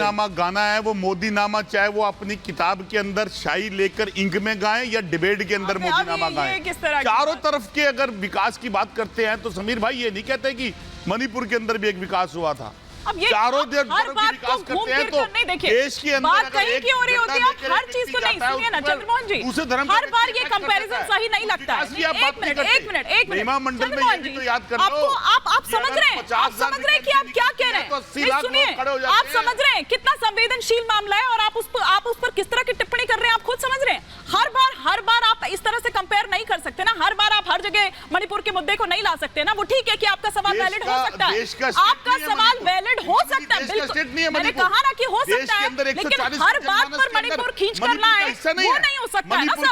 नामा गाना है वो मोदी नामा, चाहे वो अपनी किताब के अंदर शाही लेकर इंक में गाएं या डिबेट के अंदर मोदी नामा गाएं, चारों तरफ के अगर विकास की बात करते हैं तो समीर भाई ये नहीं कहते कि मणिपुर के अंदर भी एक विकास हुआ था। अब ये चारों हर बात को घूम फिर कर नहीं, देखिए देश के अंदर बात कहीं की हो रही होती है, हर चीज को नहीं सुनिए ना चंद्रमोहन जी, हर बार ये कंपैरिजन सही नहीं लगता है। एक मिनट चंद्रमोहन जी, आपको आप समझ रहे हैं, आप समझ रहे हैं कि आप क्या कह रहे हैं? सुनिए, आप समझ रहे हैं कितना संवेदनशील मामला है और आप उस पर किस तरह की टिप्पणी कर रहे हैं, आप खुद समझ रहे हैं। हर बार आप इस तरह से कंपेयर नहीं कर सकते ना, हर बार आप हर जगह मणिपुर के मुद्दे को नहीं ला सकते ना। वो ठीक है कि आपका सवाल वैलिड हो सकता है, आपका सवाल वैलिड हो सकता है, बिल्कुल मैंने कहा ना कि हो सकता है, लेकिन हर बात पर मणिपुर खींच कर लाए वो नहीं हो सकता है ना सर।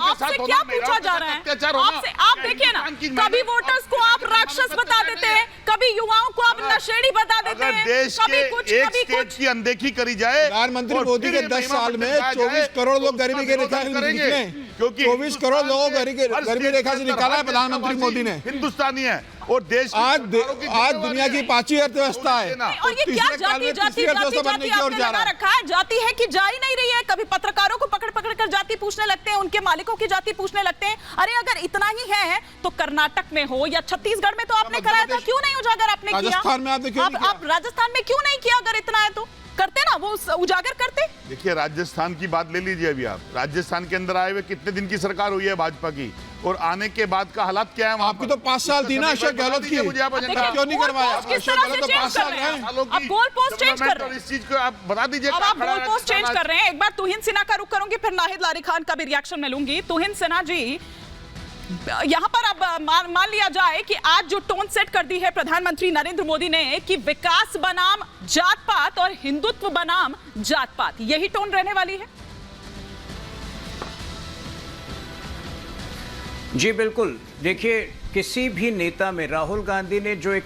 आपसे क्या पूछा जा रहा है? आपसे आप देखिए ना, कभी वोटर्स को आप राक्षस बता देते हैं, कभी युवाओं को आप नशेड़ी बता देते हैं, कभी कुछ कभी कुछ की अनदेखी करी जाए। प्रधानमंत्री मोदी के 10 साल में 24 करोड़ लोग गरीबी के रेखा से निकले, क्योंकि 24 करोड़ लोग गरीबी रेखा से निकाला है प्रधानमंत्री मोदी ने। हिंदुस्तानी है और देश आज दुनिया की 5वीं अर्थव्यवस्था है और ये क्या जाति आपने लगा रखा है? जाति है कि जा ही नहीं रही है। कभी पत्रकारों को पकड़ पकड़ कर जाति पूछने लगते हैं, उनके मालिकों की जाति पूछने लगते हैं। अरे अगर इतना ही है तो कर्नाटक में हो या छत्तीसगढ़ में तो आपने कराया था, क्यों नहीं उजागर आपने किया? राजस्थान में आप राजस्थान में क्यों नहीं किया? अगर इतना है तो करते ना, वो उजागर करते। देखिए राजस्थान की बात ले लीजिए, अभी आप राजस्थान के अंदर आए हुए कितने दिन की सरकार हुई है भाजपा की, और आने के बाद का हालात क्या है? आपकी तो 5 साल थी ना अशोक गहलोत की, मुझे आप क्यों नहीं करवाया? अशोक गहलोत तो 5 साल है, आप गोल पोस्ट चेंज कर रहे हैं। इस चीज को आप बता दीजिए, अब आप गोल पोस्ट चेंज कर रहे हैं। एक बार तुहिन सिन्हा का रुख करूंगी, फिर नाहिद लारी खान का भी रिएक्शन मैं लूंगी। तुहिन सिन्हा जी, यहां पर अब मान लिया जाए कि आज जो टोन सेट कर दी है प्रधानमंत्री नरेंद्र मोदी ने कि विकास बनाम जात पात और हिंदुत्व बनाम जात पात, यही टोन रहने वाली है। जी बिल्कुल, देखिए किसी भी नेता में राहुल गांधी में जो एक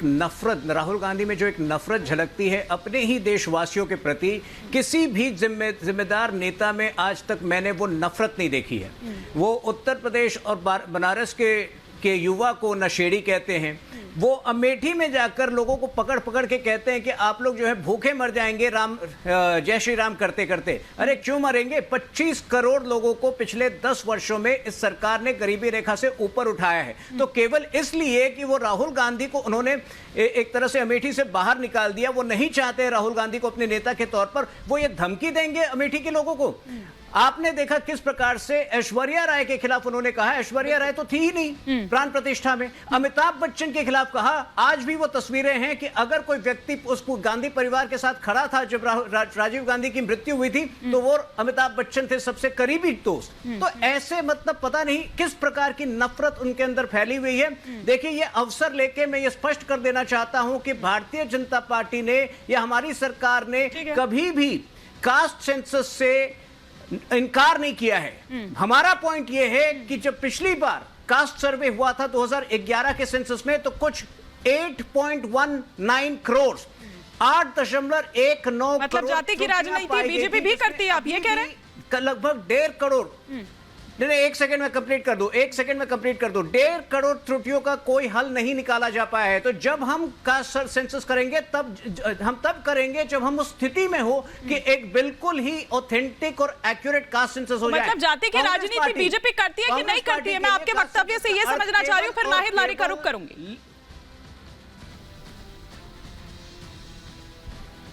नफरत झलकती है अपने ही देशवासियों के प्रति, किसी भी जिम्मेदार नेता में आज तक मैंने वो नफरत नहीं देखी है। वो उत्तर प्रदेश और बनारस के युवा को नशेड़ी कहते हैं, वो अमेठी में जाकर लोगों को पकड़ पकड़ के कहते हैं कि आप लोग जो है भूखे मर जाएंगे जय श्री राम करते करते। अरे क्यों मरेंगे? 25 करोड़ लोगों को पिछले 10 वर्षों में इस सरकार ने गरीबी रेखा से ऊपर उठाया है, तो केवल इसलिए कि वो राहुल गांधी को उन्होंने एक तरह से अमेठी से बाहर निकाल दिया, वो नहीं चाहते राहुल गांधी को अपने नेता के तौर पर, वो ये धमकी देंगे अमेठी के लोगों को। आपने देखा किस प्रकार से ऐश्वर्या राय के खिलाफ उन्होंने कहा, ऐश्वर्या राय तो थी ही नहीं प्राण प्रतिष्ठा में। अमिताभ बच्चन के खिलाफ कहा, आज भी वो तस्वीरें हैं कि अगर कोई व्यक्ति उस गांधी परिवार के साथ खड़ा था जब राजीव गांधी की मृत्यु हुई थी, तो वो अमिताभ बच्चन थे सबसे करीबी दोस्त। तो ऐसे मतलब पता नहीं किस प्रकार की नफरत उनके अंदर फैली हुई है। देखिए ये अवसर लेके मैं ये स्पष्ट कर देना चाहता हूं कि भारतीय जनता पार्टी ने या हमारी सरकार ने कभी भी कास्ट सेंसस से इनकार नहीं किया है। हमारा पॉइंट यह है कि जब पिछली बार कास्ट सर्वे हुआ था 2011 के सेंसस में, तो कुछ 8.19 करोड़ 8.19 मतलब जाति की राजनीति बीजेपी भी करती है, आप ये कह रहे हैं? लगभग 1.5 करोड़, नहीं 1 सेकंड में कंप्लीट कर दो, 1 सेकंड में कंप्लीट कर दो। 1.5 करोड़ त्रुटियों का कोई हल नहीं निकाला जा पाया है। तो जब हम कास्ट सेंसस करेंगे तब करेंगे जब हम उस स्थिति में हो कि एक बिल्कुल ही ऑथेंटिक और एक्यूरेट कास्ट सेंसस हो जाए। मतलब जाति की राजनीति बीजेपी करती है कि नहीं करती है? मैं आपके वक्तव्य से ये समझना चाह रही हूँ, फिर नाहिद लारी का रुख करूंगी।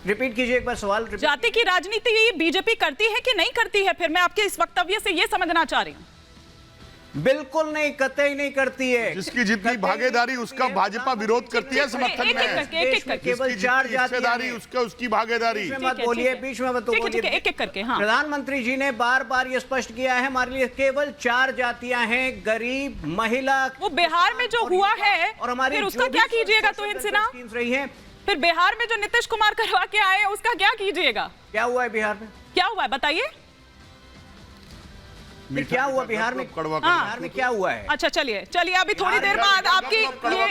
रिपीट कीजिए एक बार सवाल। जाति की राजनीति बीजेपी करती है कि नहीं करती है? फिर मैं आपके इस वक्तव्य से ये समझना चाह रही हूं। बिल्कुल नहीं, कतई नहीं करती है। जिसकी जितनी भागीदारी उसका भाजपा विरोध करती है, समर्थन में केवल 4 हिस्सेदारी उसकी भागीदारी। मत बोलिए, बीच में मत बोलिए, एक एक करके। हाँ, प्रधानमंत्री जी ने बार बार ये स्पष्ट किया है हमारे लिए केवल 4 जातियां हैं, गरीब, महिला। वो बिहार में जो हुआ है और हमारी उसका क्या कीजिएगा तुहिन सिन्हा? रही है फिर बिहार में जो नीतीश कुमार करवा के आए उसका क्या कीजिएगा? क्या हुआ है बिहार में? क्या हुआ है बताइए? क्या हुआ बिहार में? बिहार में क्या हुआ है? अच्छा चलिए अभी थोड़ी देर बाद आपकी ये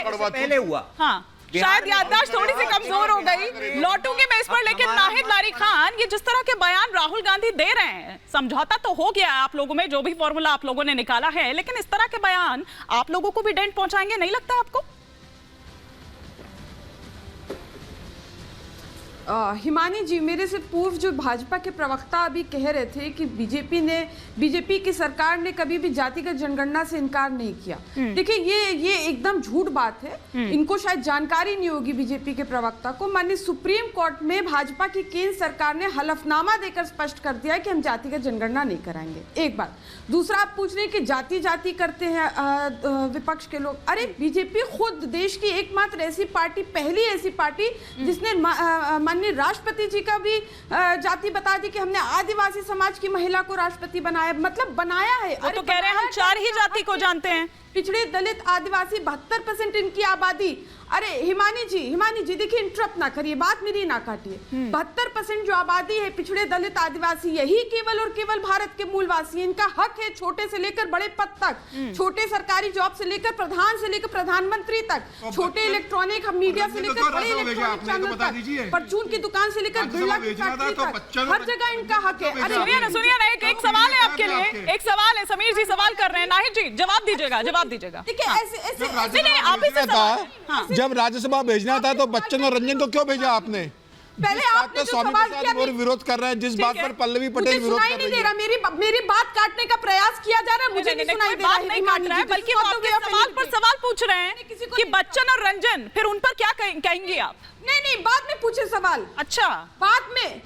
पहले हुआ। हाँ, शायद याददाश्त थोड़ी सी कमजोर हो गई, लौटूंगी मैं इस पर। लेकिन नाहिद लारी खान, ये जिस तरह के बयान राहुल गांधी दे रहे हैं, समझौता तो हो गया आप लोगों में, जो भी फॉर्मूला आप लोगों ने निकाला है, लेकिन इस तरह के बयान आप लोगों को भी डेंट पहुंचाएंगे, नहीं लगता आपको? हिमानी जी, मेरे से पूर्व जो भाजपा के प्रवक्ता अभी कह रहे थे कि बीजेपी की सरकार ने कभी भी जातिगत जनगणना से इनकार नहीं किया। देखिए ये एकदम झूठ बात है। इनको शायद जानकारी नहीं होगी बीजेपी के प्रवक्ता को। माननीय सुप्रीम कोर्ट में भाजपा की केंद्र सरकार ने हलफनामा देकर स्पष्ट कर दिया है कि हम जातिगत जनगणना नहीं कराएंगे। एक बात। दूसरा, आप पूछ रहे हैं कि जाति करते हैं विपक्ष के लोग। अरे बीजेपी खुद देश की एकमात्र ऐसी पार्टी, पहली ऐसी पार्टी जिसने माननीय राष्ट्रपति जी का भी जाति बता दी कि हमने आदिवासी समाज की महिला को राष्ट्रपति बनाया, मतलब बनाया है। वो तो कह रहे हैं हम 4 ही जाति को जानते हैं। पिछड़े, दलित, आदिवासी 72% इनकी आबादी। अरे हिमानी जी देखिए, इंटरप्ट ना करिए, बात मेरी ना काटिए। 72% जो आबादी है पिछड़े, दलित, आदिवासी, यही केवल और केवल भारत के मूलवासी। इनका हक है छोटे से लेकर बड़े पद तक, छोटे सरकारी जॉब से लेकर प्रधान से लेकर प्रधानमंत्री तक, छोटे इलेक्ट्रॉनिक मीडिया से लेकर बड़े इलेक्ट्रॉनिक चैनल तक, परचून की दुकान से लेकर बिरला की फैक्ट्री तक, हर जगह इनका हक है। अरे सुनिए ना, एक सवाल है आपके लिए, एक सवाल है। समीर जी सवाल कर रहे हैं, नाहिद जी जवाब दीजिएगा। देखिए ऐसे जब राज्यसभा भेजना था तो बच्चन और रंजन को क्यों भेजा आपने? पहले आपने जो सवाल किया, विरोध कर रहे हैं जिस बात पर पल्लवी पटेल विरोध कर रही है। मेरी बात काटने का प्रयास किया जा रहा है। मुझे नहीं सुनाई दे रहा है, नहीं काट रहा है, बल्कि वो आपके सवाल पर सवाल पूछ रहे हैं कि बच्चन और रंजन, फिर उन पर क्या कहेंगे आप? नहीं, बाद में पूछे सवाल। अच्छा, बाद में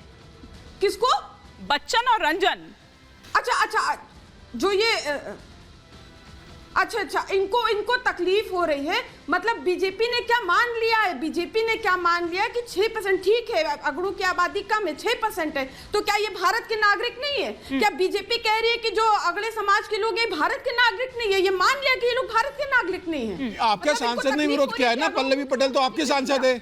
किसको? बच्चन और रंजन। अच्छा, जो ये अच्छा, इनको तकलीफ हो रही है। मतलब बीजेपी ने क्या मान लिया है? बीजेपी ने क्या मान लिया कि 6%, ठीक है अगड़ों की आबादी कम है, 6% है, तो क्या ये भारत के नागरिक नहीं है? क्या बीजेपी कह रही है कि जो अगले समाज के लोग हैं भारत के नागरिक नहीं है? ये मान लिया कि ये लोग भारत के नागरिक नहीं है। आपके सांसद ने विरोध किया है ना, पल्लवी पटेल तो आपके सांसद है,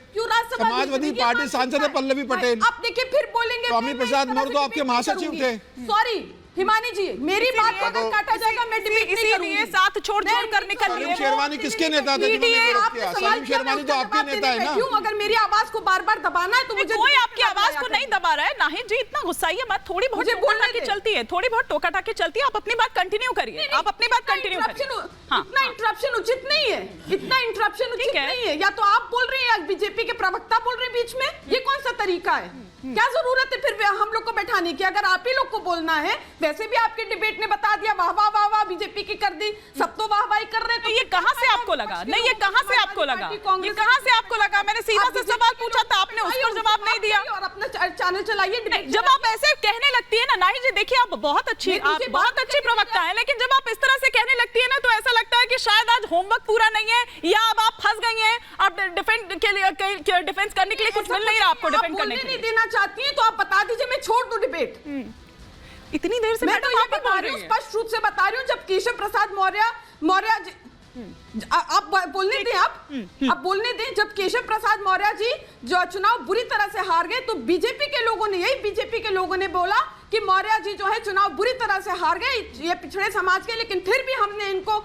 समाजवादी पार्टी सांसद है पल्लवी पटेल। आप देखिए फिर बोलेंगे स्वामी प्रसाद मौर्य तो आपके महासचिव थे। सॉरी हिमानी जी, मेरी बात को अगर काटा जाएगा मैं डिबेट नहीं करूंगी। इसीलिए साथ छोड़ कर निकल लिए। सलीम शेरवानी किसके नेता थे? सलीम शेरवानी तो आपके नेता है ना। क्यों अगर मेरी आवाज को बार-बार दबाना है तो मुझे कोई आपकी आवाज को नहीं दबा रहा है। नाहिद जी इतना गुस्साइए मत, थोड़ी बहुत टोका के चलती है, थोड़ी बहुत टोका टाके चलती है। आप अपनी बात कंटिन्यू करिए, आप अपनी बात कंटिन्यू करिए। इतना इंटरप्शन उचित नहीं है, इतना इंटरप्शन उचित नहीं है। या तो आप बोल रहे हैं या बीजेपी के प्रवक्ता बोल रहे हैं बीच में, ये कौन सा तरीका है? क्या जरूरत है फिर हम लोग को बैठाने की? अगर आप ही लोग को बोलना है, वैसे भी आपके डिबेट ने बता दिया वाह वाह वाह वाह बीजेपी की कर दी, सब तो वाहवाही कर रहे हैं। तो ये कहां से आपको लगा? नहीं, ये कहां से आपको लगा? ये कहां से आपको लगा? मैंने सीधा से सवाल पूछा था, आपने उस पर जवाब नहीं दिया। और अपना चैनल चलाइए। जब आप ऐसे कहने लगती है ना नाहिद जी, देखिए आप बहुत अच्छी प्रवक्ता है, लेकिन जब आप इस तरह से कहने लगती है ना तो ऐसा लगता है कि शायद आज होमवर्क पूरा नहीं है, या अब आप फंस गई हैं, अब डिफेंस करने के लिए कुछ मिल नहीं रहा आपको। डिफेंड करने के लिए देना चाहती हैं तो आप बता दीजिए, मैं छोड़ दूं डिबेट। इतनी देर से मैं तो ये बता रही हूँ, स्पष्ट रूप से बता रही हूँ, जब केशव प्रसाद मौर्य आप बोलने दें, आप बोलने दें। जब केशव प्रसाद मौर्य जी जो चुनाव बुरी तरह से हार गए तो बीजेपी के लोगों ने बोला कि मौर्य जी जो है चुनाव बुरी तरह से हार गए, ये पिछड़े समाज के, लेकिन फिर भी हमने इनको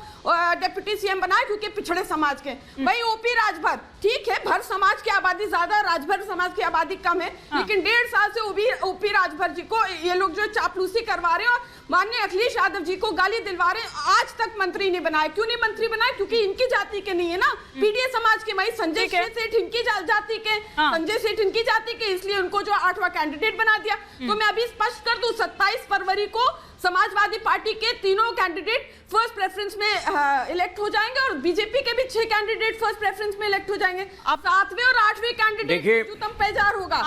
डिप्टी सीएम बनाया क्योंकि पिछड़े समाज के। भाई ओपी राजभर, ठीक है भर समाज की आबादी ज्यादा, राजभर समाज की आबादी कम है, लेकिन 1.5 साल से ओपी राजभर जी को ये लोग जो चापलूसी करवा रहे हैं और माननीय अखिलेश यादव जी को गाली दिलवा रहे हैं। आज तक मंत्री नहीं बनाए। क्यों नहीं मंत्री बनाए? क्योंकि इनकी जाति के नहीं है ना, पीडीए समाज के। भाई संजय सेठ इनकी जाति के, संजय सेठ इनकी जाति के, इसलिए उनको जो 8वां कैंडिडेट बना दिया। तो मैं अभी स्पष्ट कर दूं, 27 फरवरी को समाजवादी पार्टी के तीनों कैंडिडेट फर्स्ट प्रेफरेंस में इलेक्ट हो जाएंगे और बीजेपी के भी 6 कैंडिडेट फर्स्ट प्रेफरेंस में इलेक्ट हो जाएंगे। अब 7वें और 8वें कैंडिडेट जो तम पेजार होगा।